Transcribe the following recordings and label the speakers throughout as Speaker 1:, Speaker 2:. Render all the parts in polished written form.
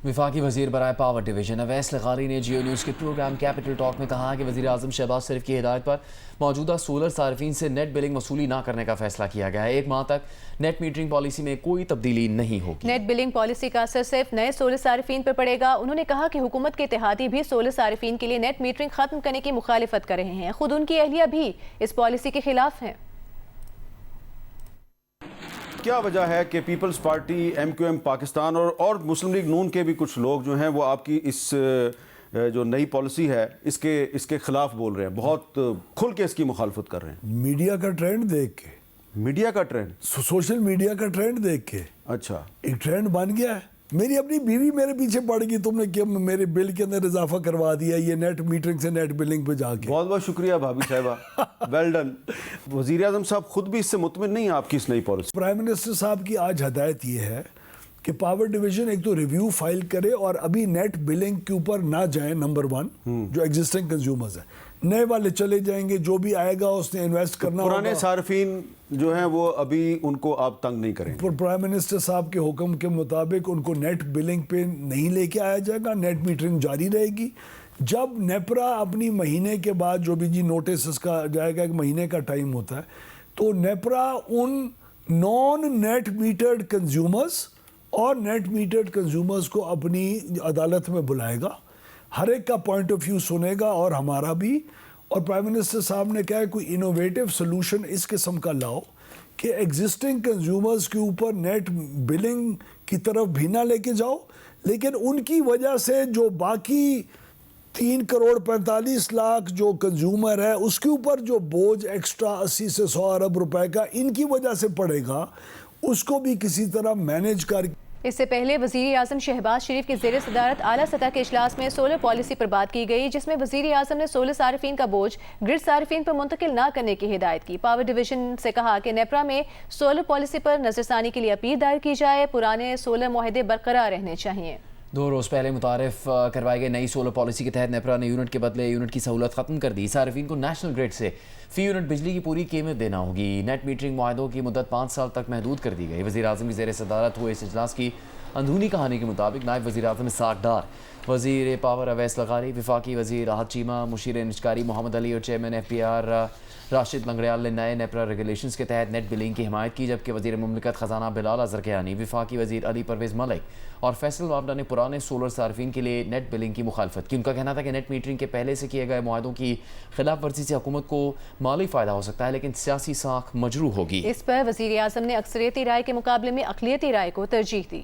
Speaker 1: وفاقی وزیر برائے پاور ڈویژن اویس لغاری نے جیو نیوز کے پروگرام کیپٹل ٹاک میں کہا کہ وزیر اعظم شہباز شریف کی ہدایت پر موجودہ سولر صارفین سے نیٹ بلنگ وصولی نہ کرنے کا فیصلہ کیا گیا ہے۔ 1 ماہ تک نیٹ میٹرنگ پالیسی میں کوئی تبدیلی نہیں ہوگی۔
Speaker 2: نیٹ بلنگ پالیسی کا اثر صرف نئے سولر صارفین پر پڑے گا۔ انہوں نے کہا کہ حکومت کے اتحادی بھی سولر صارفین کے لیے نیٹ میٹرنگ ختم کرنے کی مخالفت کر رہے ہیں، خود ان کی اہلیہ بھی اس پالیسی کے خلاف ہیں۔
Speaker 3: کیا وجہ ہے کہ Peoples Party, M Q M Pakistan اور مسلم لیگ نون کے بھی کچھ لوگ جو ہیں وہ آپ کی اس جو نئی پالیسی ہے اس کے خلاف بول رہے ہیں، بہت کھل کے اس کی مخالفت کر رہے ہیں؟
Speaker 4: میڈیا کا ٹرینڈ دیکھ کے،
Speaker 3: میڈیا کا ٹرینڈ،
Speaker 4: سوشل میڈیا کا ٹرینڈ دیکھ کے
Speaker 3: اچھا
Speaker 4: ایک ٹرینڈ بن گیا ہے۔ میری اپنی بیوی میرے پیچھے پڑ گئی، تم نے کیا میرے بل کے اندر اضافہ کروا دیا یہ نیٹ میٹرنگ سے نیٹ بلنگ پہ جا کے۔
Speaker 3: بہت بہت شکریہ بھابھی صاحبہ، ویل ڈن۔ وزیر اعظم صاحب خود بھی اس سے مطمئن نہیں ہیں آپ کی اس نئی پالیسی؟
Speaker 4: پرائم منسٹر صاحب کی آج ہدایت یہ ہے کہ پاور ڈویژن ایک تو ریویو فائل کرے اور ابھی نیٹ بلنگ کے اوپر نہ جائیں، نمبر 1 جو ایگزسٹنگ کنزیومرز ہیں، نئے والے چلے جائیں گے، جو بھی آئے گا اس نے انویسٹ کرنا ہوگا۔
Speaker 3: پرانے صارفین جو ہیں وہ ابھی ان کو آپ تنگ نہیں کریں گے؟
Speaker 4: پرائم منسٹر صاحب کے حکم کے مطابق ان کو نیٹ بلنگ پہ نہیں لے کے آیا جائے گا، نیٹ میٹرنگ جاری رہے گی۔ جب نیپرا اپنی مہینے کے بعد جو بھی جی نوٹس اس کا جائے گا، 1 مہینے کا ٹائم ہوتا ہے، تو نیپرا ان نان نیٹ میٹرڈ کنزیومرز اور نیٹ میٹرڈ کنزیومرز کو اپنی عدالت میں بلائے گا، ہر ایک کا پوائنٹ آف ویو سنے گا اور ہمارا بھی۔ اور پرائم منسٹر صاحب نے کہا ہے کوئی انوویٹو سلوشن اس قسم کا لاؤ کہ ایگزسٹنگ کنزیومرز کے اوپر نیٹ بلنگ کی طرف بھی نہ لے کے جاؤ، لیکن ان کی وجہ سے جو باقی 3 کروڑ 45 لاکھ جو کنزیومر ہے اس کے اوپر جو بوجھ ایکسٹرا 80 سے 100 ارب روپے کا ان کی وجہ سے پڑے گا، اس کو بھی کسی طرح مینیج کر۔
Speaker 2: اس سے پہلے وزیر اعظم شہباز شریف کی زیر صدارت اعلیٰ سطح کے اجلاس میں سولر پالیسی پر بات کی گئی، جس میں وزیر اعظم نے سولر صارفین کا بوجھ گرڈ صارفین پر منتقل نہ کرنے کی ہدایت کی۔ پاور ڈویژن سے کہا کہ نیپرا میں سولر پالیسی پر نظر ثانی کے لیے اپیل دائر کی جائے، پرانے سولر معاہدے برقرار رہنے چاہیے۔
Speaker 1: 2 روز پہلے متعارف کروائے گئے نئی سولر پالیسی کے تحت نیپرا نے یونٹ کے بدلے یونٹ کی سہولت ختم کر دی۔ صارفین کو نیشنل گریڈ سے فی یونٹ بجلی کی پوری قیمت دینا ہوگی۔ نیٹ میٹرنگ معاہدوں کی مدت 5 سال تک محدود کر دی گئی۔ وزیر اعظم کی زیر صدارت ہوئے اس اجلاس کی اندرونی کہانی کے مطابق نائب وزیر اعظم اسحاق ڈار، وزیر پاور اویس لغاری، وفاقی وزیر راحت چیمہ، مشیر نجکاری محمد علی اور chairman F B R Rashid Langrial نے نئے نیپرا ریگولیشنز کے تحت نیٹ بلنگ کی حمایت کی، جبکہ وزیر مملکت خزانہ بلال ازرقیانی، وفاقی وزیر علی پرویز ملک اور فیصل وابڈا نے پرانے سولر صارفین کے لیے نیٹ بلنگ کی مخالفت کی۔ ان کا کہنا تھا کہ نیٹ میٹرنگ کے پہلے سے کیے گئے معاہدوں کی خلاف ورزی سے حکومت کو مالی فائدہ ہو سکتا ہے، لیکن سیاسی ساکھ مجروح ہوگی۔
Speaker 2: اس پر وزیر اعظم نے اکثریتی رائے کے مقابلے میں اقلیتی رائے کو ترجیح دی۔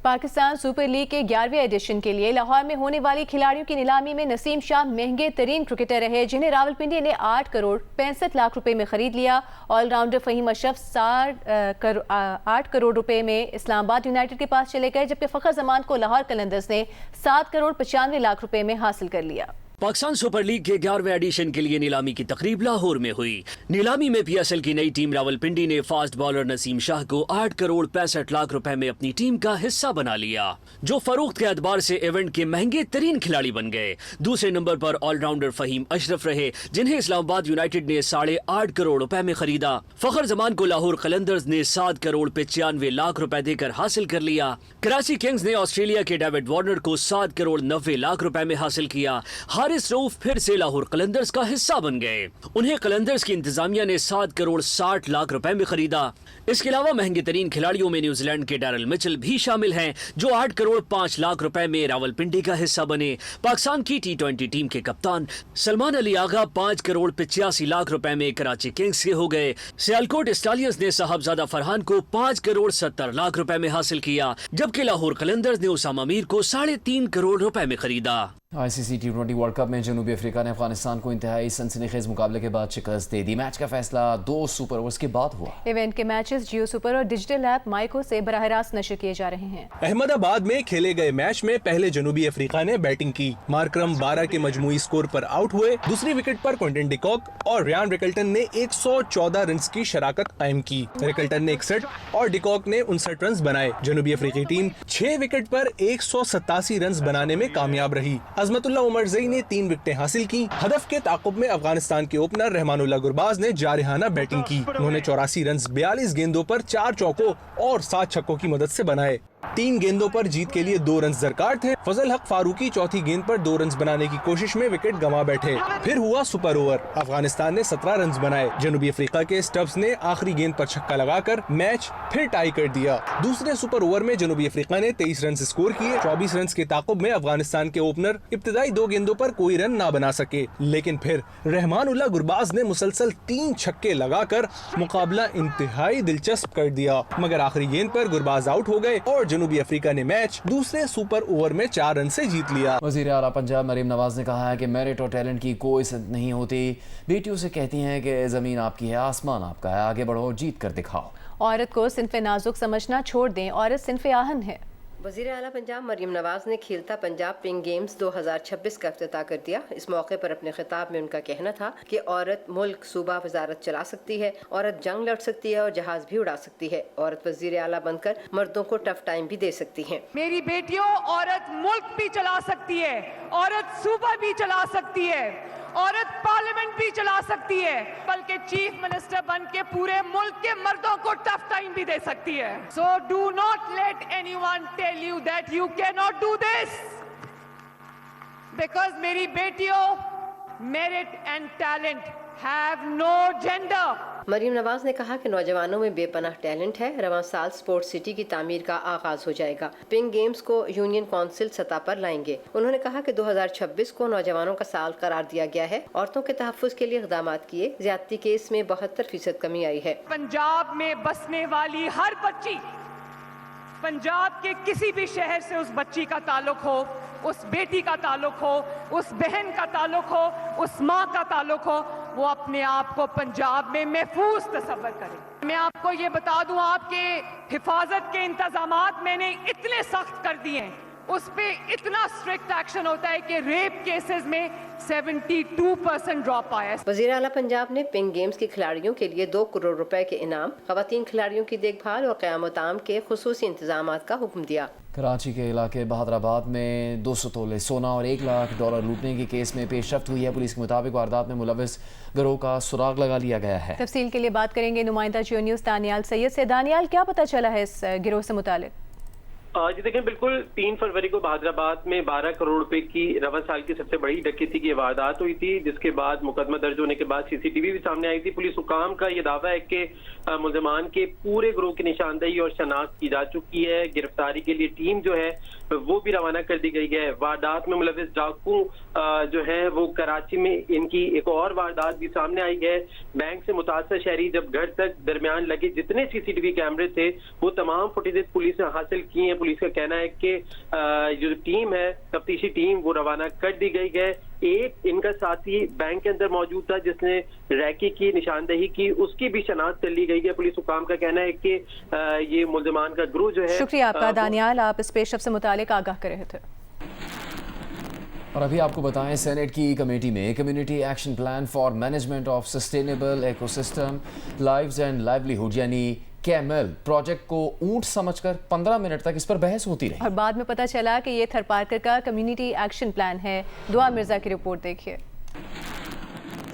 Speaker 2: پاکستان سپر لیگ کے 11ویں ایڈیشن کے لیے لاہور میں ہونے والی کھلاڑیوں کی نیلامی میں نسیم شاہ مہنگے ترین کرکٹر رہے، جنہیں راولپنڈی نے 8 کروڑ 65 لاکھ روپے میں خرید لیا۔ آل راؤنڈر فہیم اشرف 8 کروڑ روپے میں اسلام آباد یونائٹڈ کے پاس چلے گئے، جبکہ فخر زمان کو لاہور قلندرز نے 7 کروڑ 95 لاکھ روپے میں حاصل کر لیا۔
Speaker 5: پاکستان سپر لیگ کے 11ویں ایڈیشن کے لیے نیلامی کی تقریب لاہور میں ہوئی۔ نیلامی میں پی ایس ایل کی نئی ٹیم راولپنڈی نے فاسٹ بالر نسیم شاہ کو 8 کروڑ 65 لاکھ روپے میں اپنی ٹیم کا حصہ بنا لیا، جو فروخت کے اعتبار سے ایونٹ کے مہنگے ترین کھلاڑی بن گئے۔ دوسرے نمبر پر آل راؤنڈر فہیم اشرف رہے، جنہیں اسلام آباد یونائٹڈ نے 8.5 کروڑ روپے میں خریدا۔ فخر زمان کو لاہور قلندرز نے 7 کروڑ 95 لاکھ روپے دے کر حاصل کر لیا۔ کراچی کنگز نے آسٹریلیا کے ڈیوڈ وارنر کو 7 کروڑ 90 لاکھ روپے میں حاصل کیا۔ حارث روف پھر سے لاہور قلندرز کا حصہ بن گئے، انہیں قلندرز کی انتظامیہ نے 7 کروڑ 60 لاکھ روپے میں خریدا۔ اس کے علاوہ مہنگے ترین کھلاڑیوں میں نیوزی لینڈ کے ڈیرل مچل بھی شامل ہیں، جو 8 کروڑ 5 لاکھ روپے میں راولپنڈی کا حصہ بنے۔ پاکستان کی T20 ٹیم کے کپتان سلمان علی آغا 5 کروڑ 85 لاکھ روپے میں کراچی کنگز کے ہو گئے۔ سیالکوٹ اسٹالیئنز نے صاحبزادہ فرحان کو 5 کروڑ 70 لاکھ روپے میں حاصل کیا، جبکہ لاہور قلندرز نے اسامہ میر کو 3.5 کروڑ روپے میں خریدا۔
Speaker 1: ICC T20 ورلڈ کپ میں جنوبی افریقہ نے افغانستان کو انتہائی سنسنی خیز مقابلے کے بعد شکست دے دی۔ میچ کا فیصلہ 2 سپر اوورز کے بعد ہوا۔
Speaker 2: ایونٹ کے میچز جیو سپر اور ڈیجیٹل ایپ مائیکو سے براہ راست نشر کیے جا رہے ہیں۔
Speaker 6: احمد آباد میں کھیلے گئے میچ میں پہلے جنوبی افریقہ نے بیٹنگ کی۔ مارکرم 12 کے مجموعی سکور پر آؤٹ ہوئے۔ دوسری وکٹ پر کوئنٹن ڈیکاک اور ریان ریکلٹن نے 114 رنز کی شراکت قائم کی۔ ریکلٹن نے 61 اور ڈیکاک نے 59 رنز بنائے۔ جنوبی افریقی ٹیم 6 وکٹ پر 187 رنز بنانے میں کامیاب رہی۔ عظمت اللہ عمر زئی نے 3 وکٹیں حاصل کی۔ ہدف کے تعاقب میں افغانستان کے اوپنر رحمان اللہ گرباز نے جارحانہ بیٹنگ کی۔ انہوں نے 84 رنز 42 گیندوں پر 4 چوکوں اور 7 چھکوں کی مدد سے بنائے۔ 3 गेंदों पर जीत के लिए 2 रन दरकार थे। फजल हक फारूकी चौथी गेंद पर 2 रन बनाने की कोशिश में विकेट गंवा बैठे। फिर हुआ सुपर ओवर। अफगानिस्तान ने 17 रन बनाए। जनूबी अफ्रीका के स्टब्स ने आखिरी गेंद पर छक्का लगाकर मैच फिर टाई कर दिया। दूसरे सुपर ओवर में जनूबी अफ्रीका ने 23 रन स्कोर किए। 24 रन के ताकुब में अफगानिस्तान के ओपनर इब्तिदाई 2 गेंदों पर कोई रन ना बना सके, लेकिन फिर रहमानुल्लाह गुरबाज ने मुसलसल 3 छक्के लगाकर मुकाबला इंतहाई दिलचस्प कर दिया, मगर आखिरी गेंद पर गुरबाज आउट हो गए और जनूबी अफ्रीका ने मैच दूसरे सुपर ओवर में 4 रन से जीत लिया।
Speaker 1: वज़ीर आला पंजाब मरीम नवाज ने कहा है कि मेरिट और टैलेंट की कोई सिंत नहीं होती। बेटियों से कहती हैं कि ज़मीन आपकी है, आसमान आपका है, आगे बढ़ो, जीत कर दिखाओ।
Speaker 2: औरत को सिन्फ़े नाजुक समझना छोड़ दें, औरत सिन्फ़े आहन है।
Speaker 7: वज़ीर आला पंजाब मरीम नवाज ने खेलता पंजाब पिंक गेम्स 2026 का इफ्तिताह कर दिया। इस मौके पर अपने खिताब में उनका कहना था कि औरत मुल्क, सूबा, वजारत चला सकती है, औरत जंग लड़ सकती है और जहाज भी उड़ा सकती है, औरत वज़ीर आला बनकर मर्दों को टफ टाइम भी दे सकती हैं।
Speaker 8: मेरी बेटियों, औरत मुल्क भी चला सकती है, औरत सूबा भी चला सकती है, औरत पार्लियामेंट भी चला सकती है, बल्कि चीफ मिनिस्टर बन के पूरे मुल्क के मर्दों को टफ टाइम भी दे सकती है। So do not let anyone tell you that you can not do this, because मेरी बेटियों, merit and talent have no gender.
Speaker 7: Maryam Nawaz ने कहा कि नौजवानों में बेपनाह टैलेंट है। रवां साल स्पोर्ट्स सिटी की तामीर का आगाज हो जाएगा। पिंक गेम्स को यूनियन काउंसिल सतह पर लाएंगे। उन्होंने कहा कि 2026 को नौजवानों का साल करार दिया गया है। औरतों के तहफ़्फ़ुज़ के लिए इक़दामात किए। ज़्यादती केस में 72% कमी आई है।
Speaker 8: पंजाब में बसने वाली हर बच्ची, पंजाब के किसी भी शहर से उस बच्ची का ताल्लुक हो, उस बेटी का ताल्लुक हो, उस बहन का ताल्लुक हो, उस माँ का ताल्लुक हो, वो अपने आप को पंजाब में महफूज तसव्वुर करे। मैं आपको ये बता दूं, आपके हिफाजत के इंतजामात मैंने इतने सख्त कर दिए हैं, उस पे इतना स्ट्रिक्ट एक्शन होता है कि रेप केसेस में 72% ड्रॉप आया है।
Speaker 7: वज़ीर आला पंजाब ने पिंक गेम्स के खिलाड़ियों के लिए 2 करोड़ रुपए के इनाम, ख़वातीन खिलाड़ियों की देखभाल और क़याम-ओ-ताम के खुसूसी इंतजामात का हुक्म दिया।
Speaker 1: कराची के इलाके बहादराबाद में 200 तोले सोना और $1 लाख लूटने के केस में पेशरफ्त हुई है। पुलिस के मुताबिक वारदात में मुलविस गिरोह का सुराग लगा लिया गया है।
Speaker 2: तफसील के लिए बात करेंगे नुमाइंदा जियो न्यूज़ दानियाल सैयद से। दानियाल, क्या पता चला है इस गिरोह से मुतालिक?
Speaker 9: जी देखें, बिल्कुल 3 फरवरी को बहादराबाद में 12 करोड़ रुपए की रवा साल की सबसे बड़ी डकैती की वारदात हुई थी, जिसके बाद मुकदमा दर्ज होने के बाद सीसीटीवी भी सामने आई थी। पुलिस हुकाम का ये दावा है कि मुलजमान के पूरे ग्रोह की निशानदेही और शनाख्त की जा चुकी है। गिरफ्तारी के लिए टीम जो है वो भी रवाना कर दी गई है। वारदात में मुलविस डाकू जो है वो कराची में, इनकी एक और वारदात भी सामने आई है। बैंक से मुतासर शहरी जब घर तक दरमियान लगे जितने सीसीटीवी कैमरे थे वो तमाम फुटेजेस पुलिस ने हासिल की है। पुलिस का कहना है कि जो टीम है, तफ्तीशी टीम, वो रवाना कर दी गई है। एक इनका साथी बैंक के अंदर मौजूद था जिसने रैकी की निशानदेही की, उसकी भी शनाख्त कर ली गई है। पुलिस हुकाम का कहना है कि ये मुल्ज़मान का ग्रुप जो है।
Speaker 2: शुक्रिया आपका दानियाल, आप इस पेशरफ्त से मुतालिक आगाह कर रहे थे।
Speaker 1: और अभी आपको बताएं, सेनेट की कमेटी में community action plan for management of sustainable ecosystem lives and livelihood यानी कैमल प्रोजेक्ट को ऊंट समझकर 15 मिनट तक इस पर बहस होती रही।
Speaker 2: और बाद में पता चला कि ये थरपारकर का कम्युनिटी एक्शन प्लान है। दुआ मिर्जा की रिपोर्ट देखिए।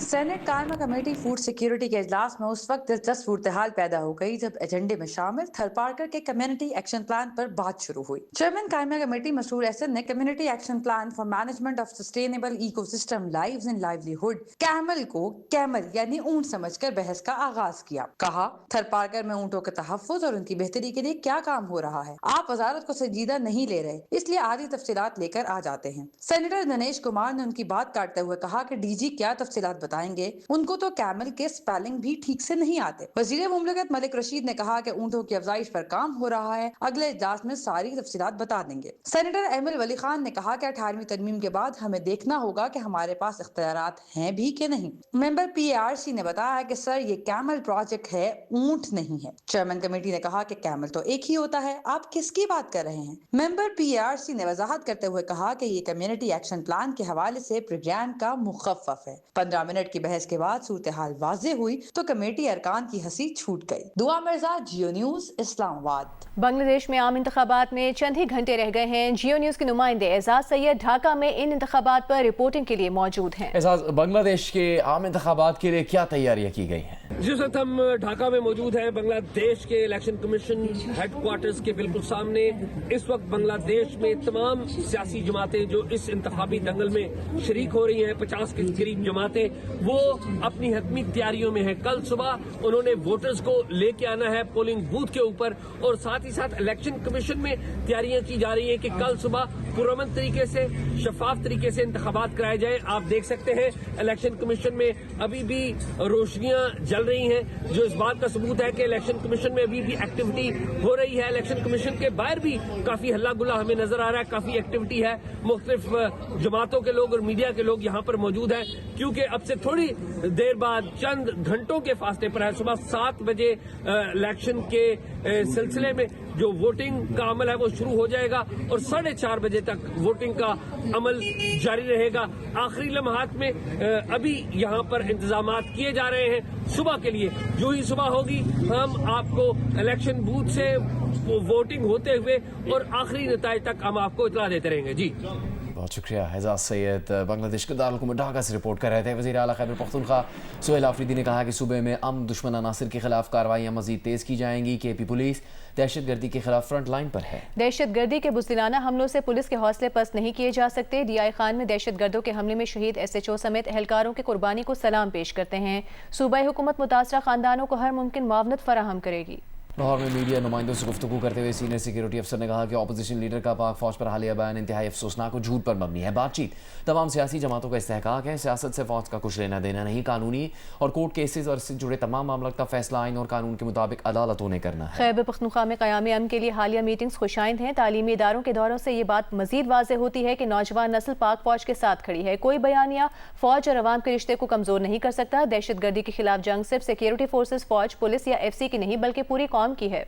Speaker 10: सेनेट कायमा कमेटी फूड सिक्योरिटी के इजलास में उस वक्त दिलचस्प सूरत-ए-हाल पैदा हो गई जब एजेंडे में शामिल थरपारकर के कम्युनिटी एक्शन प्लान पर बात शुरू हुई। चेयरमैन कायमा कमेटी मसूर एहसन ने community action plan for management of sustainable ecosystem lives and livelihood camel को कैमल यानी ऊंट समझकर बहस का आगाज किया। कहा, थरपारकर में ऊंटों के तहफ्फुज और उनकी बेहतरी के लिए क्या काम हो रहा है, आप वजारत को संजीदा नहीं ले रहे, इसलिए आधी तफसीलात लेकर आ जाते हैं। सेनेटर दिनेश कुमार ने उनकी बात काटते हुए कहा कि डीजी क्या तफसीलात बताएंगे, उनको तो कैमल के स्पेलिंग भी ठीक से नहीं आते। वजीर मुमलिकत मलिक रशीद ने कहा कि ऊंटों की अफजाइश पर काम हो रहा है, अगले इजलास में सारी तफसीलात बता देंगे। सेनेटर एमिल वली खान ने कहा कि 18वीं तरमीम के बाद हमें देखना होगा कि हमारे पास इख्तियारात हैं भी कि नहीं। मेंबर PARC ने बताया कि सर ये कैमल प्रोजेक्ट है, ऊंट नहीं है। चेयरमैन कमेटी ने कहा कि कैमल तो एक ही होता है, आप किसकी बात कर रहे हैं। मेंबर PARC ने वजाहत करते हुए कहा कि ये कम्युनिटी एक्शन प्लान के हवाले से प्रोग्राम का मुखफ़फ़ है। 15 मिनट की बहस के बाद सूरत-ए-हाल वाज़ेह हुई तो कमेटी अरकान की हंसी छूट गई। दुआ मिर्जा, जियो न्यूज़, इस्लामाबाद।
Speaker 2: बांग्लादेश में आम इंतखाबात में चंद ही घंटे रह गए हैं। जियो न्यूज़ के नुमाइंदे एजाज सैयद ढाका में इन इंतखाबात पर रिपोर्टिंग के लिए मौजूद हैं।
Speaker 1: एजाज, बांग्लादेश के आम इंतखाबात के लिए क्या तैयारियां की गई हैं?
Speaker 5: जिस वक्त हम ढाका में मौजूद हैं बांग्लादेश के इलेक्शन कमीशन हेडक्वार्टर्स के बिल्कुल सामने, इस वक्त बांग्लादेश में तमाम सियासी जमातें जो इस इंतखाबी दंगल में शरीक हो रही हैं, 50 के करीब जमातें, वो अपनी हतमी तैयारियों में हैं। कल सुबह उन्होंने वोटर्स को लेके आना है पोलिंग बूथ के ऊपर, और साथ ही साथ इलेक्शन कमीशन में तैयारियां की जा रही हैं कि कल सुबह पुरअमन तरीके से, शफाफ तरीके से इंतखाबात कराए जाएं। आप देख सकते हैं इलेक्शन कमीशन में अभी भी रोशनियां जल रही हैं, जो इस बात का सबूत है कि इलेक्शन कमीशन में अभी भी एक्टिविटी हो रही है। इलेक्शन कमीशन के बाहर भी काफी हल्ला गुल्ला हमें नजर आ रहा है, काफी एक्टिविटी है। मुख्तलिफ जमातों के लोग और मीडिया के लोग यहाँ पर मौजूद हैं, क्योंकि अब से थोड़ी देर बाद, चंद घंटों के फासले पर है, सुबह 7 बजे इलेक्शन के सिलसिले में जो वोटिंग का अमल है वो शुरू हो जाएगा और 4:30 बजे तक वोटिंग का अमल जारी रहेगा। आखिरी लम्हात में अभी यहाँ पर इंतजामात किए जा रहे हैं सुबह के लिए। जो ही सुबह होगी हम आपको इलेक्शन बूथ से वोटिंग होते हुए और आखिरी नताइज तक हम आपको इतला देते रहेंगे। जी
Speaker 1: बहुत शुक्रिया। एजाज सैयद बांग्लादेश के दारुल ढाका से रिपोर्ट कर रहे थे। वज़ीर आला खैबर पख्तूनख्वा सुहेल आफरीदी ने कहा कि सूबे में अमन दुश्मन अनासिर के खिलाफ कार्रवाइयाँ मजीद तेज़ की जाएंगी। KP पुलिस दहशतगर्दी के खिलाफ फ्रंट लाइन पर है।
Speaker 2: दहशतगर्दी के बुज़दिलाना हमलों से पुलिस के हौसले पस्त नहीं किए जा सकते। DI खान में दहशतगर्दों के हमले में शहीद SHO समेत एहलकारों की कुर्बानी को सलाम पेश करते हैं। सूबाई हुकूमत मुतासरा खानदानों को हर मुमकिन मुआवनत फराहम करेगी।
Speaker 1: लाहौर में मीडिया नुमाइंदों से गुफ्तगू करते हुए सीनियर सिक्योरिटी अफसर ने कहा कि अपोजिशन लीडर का पाक फौज पर हालिया बयान इंतहाई अफसोसनाक और झूठ पर मबनी है। बातचीत तमाम सियासी जमातों का इस्तेहकाक है। सियासत से फौज का कुछ लेना देना नहीं। कानूनी और कोर्ट केसेस और इससे जुड़े तमाम मामलों का फैसला आइन और कानून के मुताबिक अदालतों ने करना है।
Speaker 2: खैबर पख्तूनख्वा में क़याम अमन के लिए हालिया मीटिंग्स खुशाइंद हैं। तालीमी इदारों के दौरों से ये बात मजीद वाज़ेह होती है कि नौजवान नस्ल पाक फौज के साथ खड़ी है। कोई बयानिया फौज और अवाम के रिश्ते को कमजोर नहीं कर सकता। दहशतगर्दी के खिलाफ जंग सिर्फ सिक्योरिटी फोर्सेस, फौज, पुलिस या FC की नहीं बल्कि पूरी कौम की है।